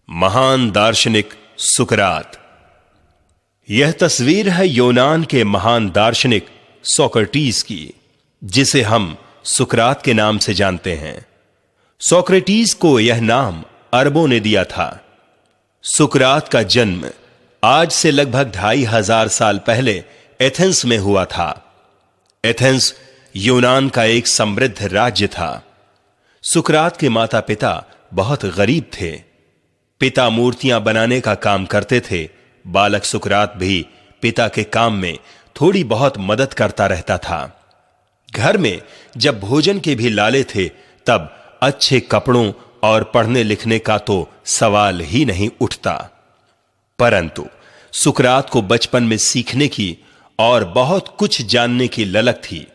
महान दार्शनिक सुकरात। यह तस्वीर है यूनान के महान दार्शनिक सोक्रेटिस की, जिसे हम सुकरात के नाम से जानते हैं। सोक्रेटिस को यह नाम अरबों ने दिया था। सुकरात का जन्म आज से लगभग 2500 साल पहले एथेंस में हुआ था। एथेंस यूनान का एक समृद्ध राज्य था। सुकरात के माता पिता बहुत गरीब थे। पिता मूर्तियां बनाने का काम करते थे। बालक सुकरात भी पिता के काम में थोड़ी बहुत मदद करता रहता था। घर में जब भोजन के भी लाले थे, तब अच्छे कपड़ों और पढ़ने लिखने का तो सवाल ही नहीं उठता। परंतु सुकरात को बचपन में सीखने की और बहुत कुछ जानने की ललक थी।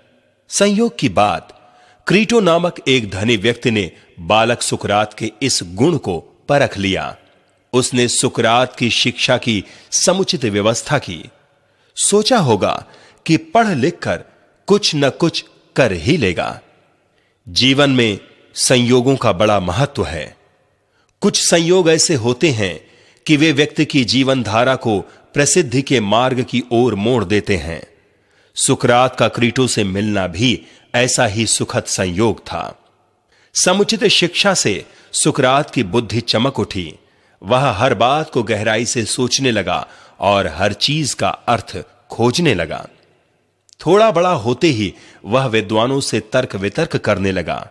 संयोग की बात, क्रीटो नामक एक धनी व्यक्ति ने बालक सुकरात के इस गुण को परख लिया। उसने सुकरात की शिक्षा की समुचित व्यवस्था की। सोचा होगा कि पढ़ लिख कर कुछ न कुछ कर ही लेगा। जीवन में संयोगों का बड़ा महत्व है। कुछ संयोग ऐसे होते हैं कि वे व्यक्ति की जीवन धारा को प्रसिद्धि के मार्ग की ओर मोड़ देते हैं। सुकरात का क्रीटो से मिलना भी ऐसा ही सुखद संयोग था। समुचित शिक्षा से सुकरात की बुद्धि चमक उठी। वह हर बात को गहराई से सोचने लगा और हर चीज का अर्थ खोजने लगा। थोड़ा बड़ा होते ही वह विद्वानों से तर्क वितर्क करने लगा।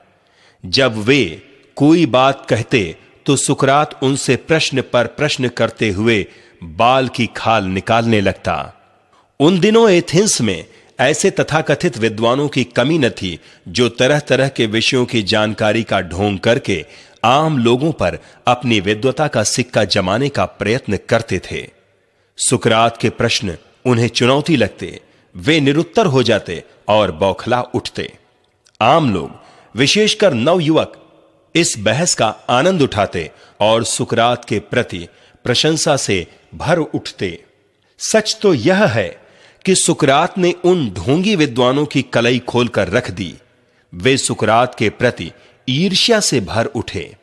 जब वे कोई बात कहते तो सुकरात उनसे प्रश्न पर प्रश्न करते हुए बाल की खाल निकालने लगता। उन दिनों एथेंस में ऐसे तथाकथित विद्वानों की कमी न थी, जो तरह तरह के विषयों की जानकारी का ढोंग करके आम लोगों पर अपनी विद्वता का सिक्का जमाने का प्रयत्न करते थे। सुकरात के प्रश्न उन्हें चुनौती लगते। वे निरुत्तर हो जाते और बौखला उठते। आम लोग, विशेषकर नवयुवक, इस बहस का आनंद उठाते और सुकरात के प्रति प्रशंसा से भर उठते। सच तो यह है कि सुकरात ने उन ढोंगी विद्वानों की कलई खोलकर रख दी। वे सुकरात के प्रति ईर्ष्या से भर उठे।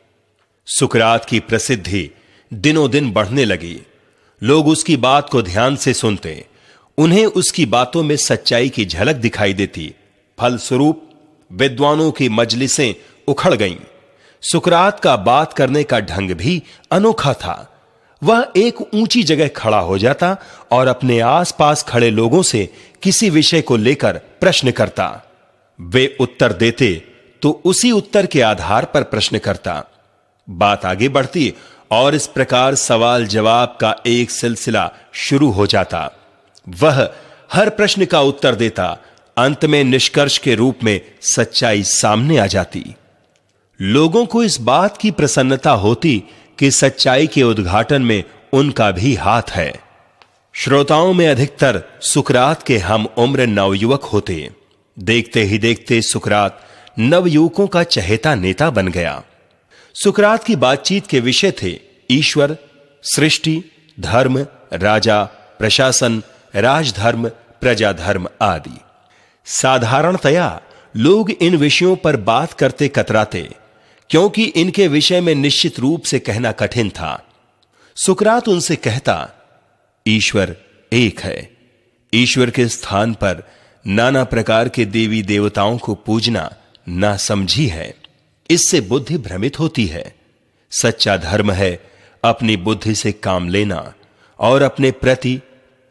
सुकरात की प्रसिद्धि दिनों दिन बढ़ने लगी। लोग उसकी बात को ध्यान से सुनते। उन्हें उसकी बातों में सच्चाई की झलक दिखाई देती। फलस्वरूप विद्वानों की मजलिसें उखड़ गईं। सुकरात का बात करने का ढंग भी अनोखा था। वह एक ऊंची जगह खड़ा हो जाता और अपने आसपास खड़े लोगों से किसी विषय को लेकर प्रश्न करता। वे उत्तर देते तो उसी उत्तर के आधार पर प्रश्न करता। बात आगे बढ़ती और इस प्रकार सवाल जवाब का एक सिलसिला शुरू हो जाता। वह हर प्रश्न का उत्तर देता। अंत में निष्कर्ष के रूप में सच्चाई सामने आ जाती। लोगों को इस बात की प्रसन्नता होती कि सच्चाई के उद्घाटन में उनका भी हाथ है। श्रोताओं में अधिकतर सुकरात के हम उम्र नवयुवक होते। देखते ही देखते सुकरात नवयुवकों का चहेता नेता बन गया। सुकरात की बातचीत के विषय थे ईश्वर, सृष्टि, धर्म, राजा, प्रशासन, राजधर्म, प्रजाधर्म आदि। साधारणतया लोग इन विषयों पर बात करते कतराते, क्योंकि इनके विषय में निश्चित रूप से कहना कठिन था। सुकरात उनसे कहता, ईश्वर एक है। ईश्वर के स्थान पर नाना प्रकार के देवी देवताओं को पूजना नासमझी है। इससे बुद्धि भ्रमित होती है। सच्चा धर्म है अपनी बुद्धि से काम लेना और अपने प्रति,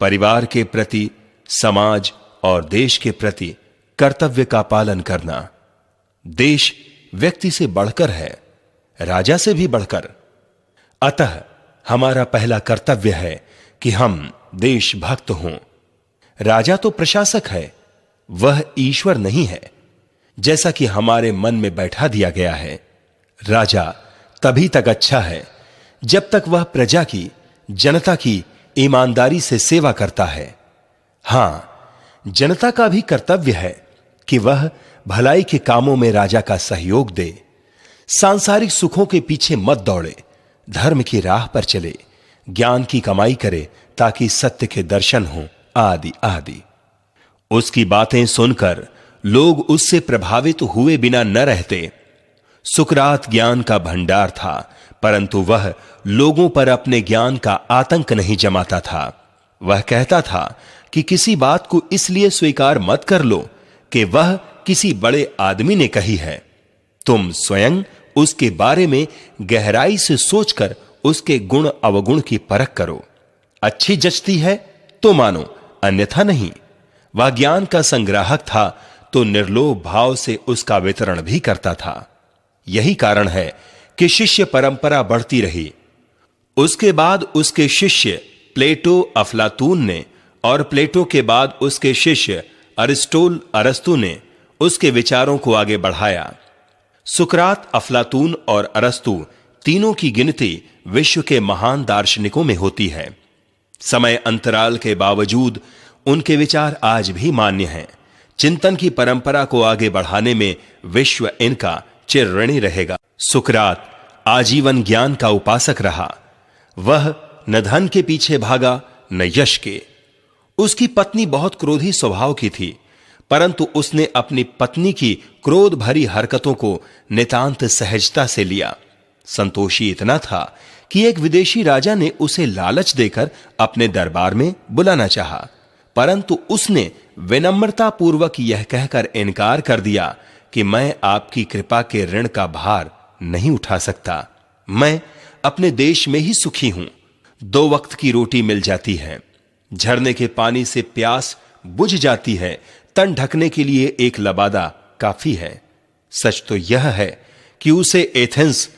परिवार के प्रति, समाज और देश के प्रति कर्तव्य का पालन करना। देश व्यक्ति से बढ़कर है, राजा से भी बढ़कर। अतः हमारा पहला कर्तव्य है कि हम देशभक्त हों। राजा तो प्रशासक है, वह ईश्वर नहीं है, जैसा कि हमारे मन में बैठा दिया गया है। राजा तभी तक अच्छा है जब तक वह प्रजा की, जनता की ईमानदारी से सेवा करता है। हां, जनता का भी कर्तव्य है कि वह भलाई के कामों में राजा का सहयोग दे। सांसारिक सुखों के पीछे मत दौड़े, धर्म की राह पर चले, ज्ञान की कमाई करे ताकि सत्य के दर्शन हो, आदि आदि। उसकी बातें सुनकर लोग उससे प्रभावित हुए बिना न रहते। सुकरात ज्ञान का भंडार था, परंतु वह लोगों पर अपने ज्ञान का आतंक नहीं जमाता था। वह कहता था कि किसी बात को इसलिए स्वीकार मत कर लो कि वह किसी बड़े आदमी ने कही है। तुम स्वयं उसके बारे में गहराई से सोचकर उसके गुण अवगुण की परख करो। अच्छी जचती है तो मानो, अन्यथा नहीं। वह ज्ञान का संग्राहक था तो निर्लोभ भाव से उसका वितरण भी करता था। यही कारण है कि शिष्य परंपरा बढ़ती रही। उसके बाद उसके शिष्य प्लेटो अफलातून ने और प्लेटो के बाद उसके शिष्य अरिस्टोल अरस्तु ने उसके विचारों को आगे बढ़ाया। सुकरात, अफलातून और अरस्तु तीनों की गिनती विश्व के महान दार्शनिकों में होती है। समय अंतराल के बावजूद उनके विचार आज भी मान्य हैं। चिंतन की परंपरा को आगे बढ़ाने में विश्व इनका चिर ऋणी रहेगा। सुकरात आजीवन ज्ञान का उपासक रहा। वह न धन के पीछे भागा न यश के। उसकी पत्नी बहुत क्रोधी स्वभाव की थी, परंतु उसने अपनी पत्नी की क्रोध भरी हरकतों को नितांत सहजता से लिया। संतोषी इतना था कि एक विदेशी राजा ने उसे लालच देकर अपने दरबार में बुलाना चाहा, परंतु उसने विनम्रता पूर्वक यह कहकर इनकार कर दिया कि मैं आपकी कृपा के ऋण का भार नहीं उठा सकता। मैं अपने देश में ही सुखी हूं। 2 वक्त की रोटी मिल जाती है, झरने के पानी से प्यास बुझ जाती है, तन ढकने के लिए एक लबादा काफी है। सच तो यह है कि उसे एथेंस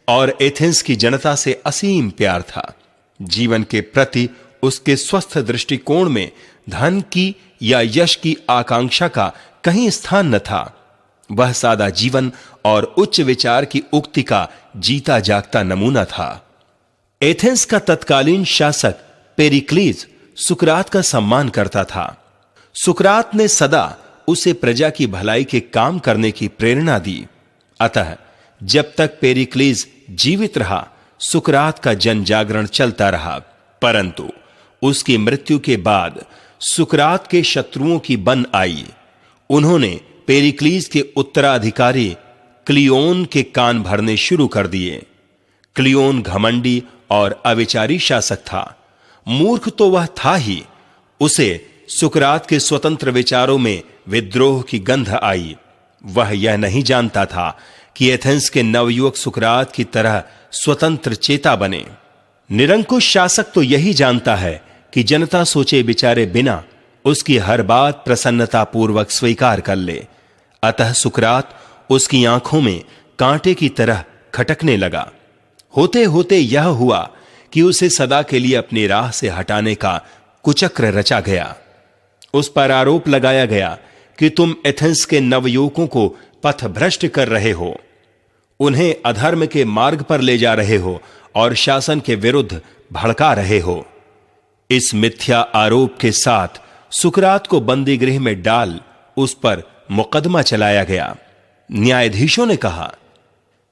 और एथेंस की जनता से असीम प्यार था। जीवन के प्रति उसके स्वस्थ दृष्टिकोण में धन की या यश की आकांक्षा का कहीं स्थान न था। वह सादा जीवन और उच्च विचार की उक्ति का जीता जागता नमूना था। एथेंस का तत्कालीन शासक पेरिक्लीज सुकरात का सम्मान करता था। सुकरात ने सदा उसे प्रजा की भलाई के काम करने की प्रेरणा दी। अतः जब तक पेरिक्लीज जीवित रहा, सुकरात का जन जागरण चलता रहा। परंतु उसकी मृत्यु के बाद सुकरात के शत्रुओं की बन आई। उन्होंने पेरिक्लीज के उत्तराधिकारी क्लियोन के कान भरने शुरू कर दिए। क्लियोन घमंडी और अविचारी शासक था। मूर्ख तो वह था ही, उसे सुकरात के स्वतंत्र विचारों में विद्रोह की गंध आई। वह यह नहीं जानता था कि एथेंस के नवयुवक सुकरात की तरह स्वतंत्र चेता बने। निरंकुश शासक तो यही जानता है कि जनता सोचे विचारे बिना उसकी हर बात प्रसन्नता पूर्वक स्वीकार कर ले। अतः सुकरात उसकी आंखों में कांटे की तरह खटकने लगा। होते होते यह हुआ कि उसे सदा के लिए अपनी राह से हटाने का कुचक्र रचा गया। उस पर आरोप लगाया गया कि तुम एथेंस के नवयुवकों को पथभ्रष्ट कर रहे हो, उन्हें अधर्म के मार्ग पर ले जा रहे हो और शासन के विरुद्ध भड़का रहे हो। इस मिथ्या आरोप के साथ सुकरात को बंदी गृह में डाल उस पर मुकदमा चलाया गया। न्यायाधीशों ने कहा,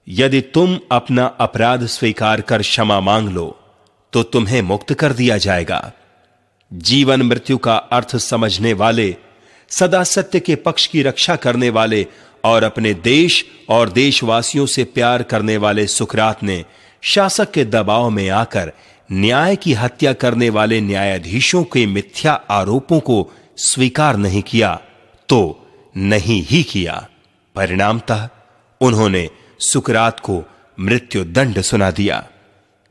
यदि तुम अपना अपराध स्वीकार कर क्षमा मांग लो तो तुम्हें मुक्त कर दिया जाएगा। जीवन मृत्यु का अर्थ समझने वाले, सदा सत्य के पक्ष की रक्षा करने वाले और अपने देश और देशवासियों से प्यार करने वाले सुकरात ने शासक के दबाव में आकर न्याय की हत्या करने वाले न्यायाधीशों के मिथ्या आरोपों को स्वीकार नहीं किया तो नहीं ही किया। परिणामतः उन्होंने सुकरात को मृत्यु दंड सुना दिया।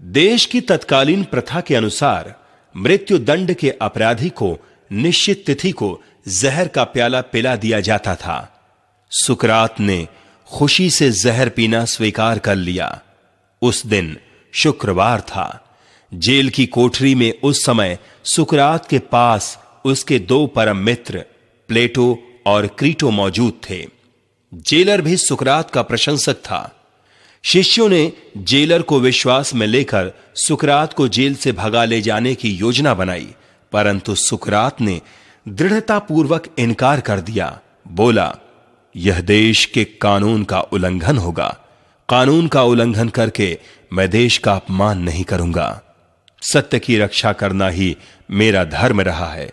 देश की तत्कालीन प्रथा के अनुसार मृत्यु दंड के अपराधी को निश्चित तिथि को जहर का प्याला पिला दिया जाता था। सुकरात ने खुशी से जहर पीना स्वीकार कर लिया। उस दिन शुक्रवार था। जेल की कोठरी में उस समय सुकरात के पास उसके 2 परम मित्र प्लेटो और क्रीटो मौजूद थे। जेलर भी सुकरात का प्रशंसक था। शिष्यों ने जेलर को विश्वास में लेकर सुकरात को जेल से भगा ले जाने की योजना बनाई, परंतु सुकरात ने दृढ़तापूर्वक इनकार कर दिया। बोला, यह देश के कानून का उल्लंघन होगा। कानून का उल्लंघन करके मैं देश का अपमान नहीं करूंगा। सत्य की रक्षा करना ही मेरा धर्म रहा है।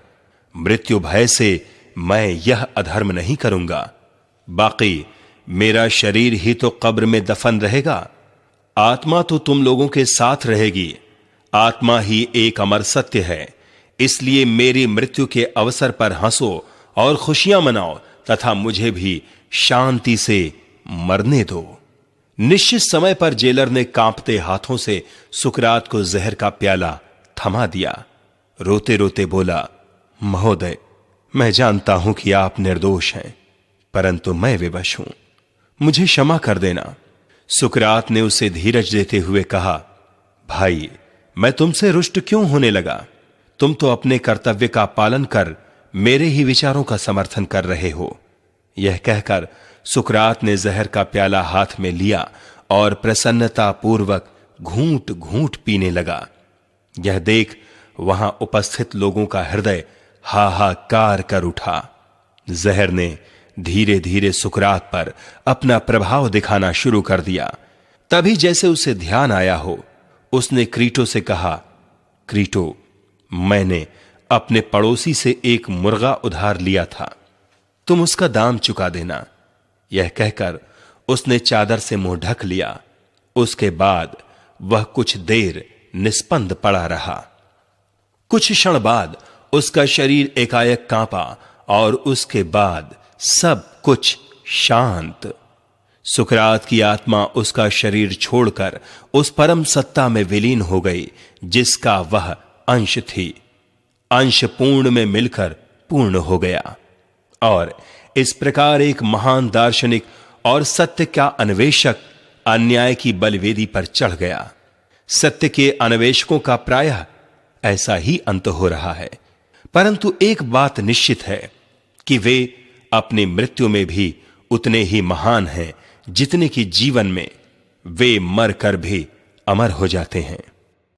मृत्यु भय से मैं यह अधर्म नहीं करूंगा। बाकी मेरा शरीर ही तो कब्र में दफन रहेगा। आत्मा तो तुम लोगों के साथ रहेगी। आत्मा ही एक अमर सत्य है। इसलिए मेरी मृत्यु के अवसर पर हंसो और खुशियां मनाओ तथा मुझे भी शांति से मरने दो। निश्चित समय पर जेलर ने कांपते हाथों से सुकरात को जहर का प्याला थमा दिया। रोते रोते बोला, महोदय, मैं जानता हूं कि आप निर्दोष हैं, परंतु मैं विवश हूं, मुझे क्षमा कर देना। सुकरात ने उसे धीरज देते हुए कहा, भाई, मैं तुमसे रुष्ट क्यों होने लगा? तुम तो अपने कर्तव्य का पालन कर मेरे ही विचारों का समर्थन कर रहे हो। यह कहकर सुकरात ने जहर का प्याला हाथ में लिया और प्रसन्नता पूर्वक घूंट घूंट पीने लगा। यह देख वहां उपस्थित लोगों का हृदय हाहाकार कर उठा। जहर ने धीरे धीरे सुकरात पर अपना प्रभाव दिखाना शुरू कर दिया। तभी जैसे उसे ध्यान आया हो, उसने क्रीटो से कहा, क्रीटो, मैंने अपने पड़ोसी से एक मुर्गा उधार लिया था, तुम उसका दाम चुका देना। यह कहकर उसने चादर से मुंह ढक लिया। उसके बाद वह कुछ देर निस्पंद पड़ा रहा। कुछ क्षण बाद उसका शरीर एकाएक कांपा और उसके बाद सब कुछ शांत। सुकरात की आत्मा उसका शरीर छोड़कर उस परम सत्ता में विलीन हो गई जिसका वह अंश थी। अंश पूर्ण में मिलकर पूर्ण हो गया और इस प्रकार एक महान दार्शनिक और सत्य का अन्वेषक अन्याय की बलवेदी पर चढ़ गया। सत्य के अन्वेषकों का प्रायः ऐसा ही अंत हो रहा है, परंतु एक बात निश्चित है कि वे अपनी मृत्यु में भी उतने ही महान हैं जितने कि जीवन में वे मरकर भी अमर हो जाते हैं।